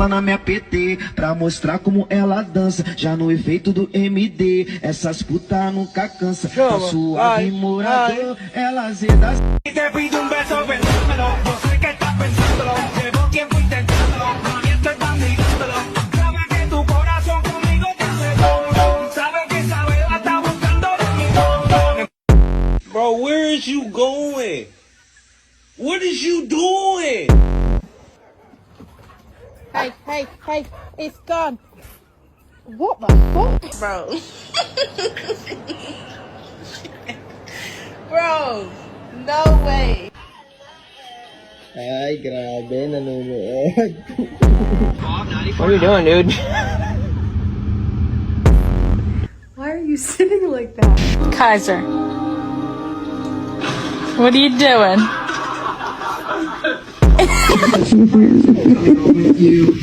ela na minha PT, pra mostrar como ela dança, já no efeito do MD. Essas puta nunca cansa, tá suave morador, ela zeda. Te pido un beso, bendímelo. Yo sé que estás pensándolo. Llevo tiempo intentándolo. Mami, estoy mirándolo. Sabes que tu corazón conmigo te hace todo. Sabes que Isabela está buscando de mi mundo. Bro, where is you going? What is you doing? Hey, it's gone. What the fuck? Bro. Bro, no way. Ay, grabe, nanonood. What are you doing, dude? Why are you sitting like that? Kaiser, what are you doing? You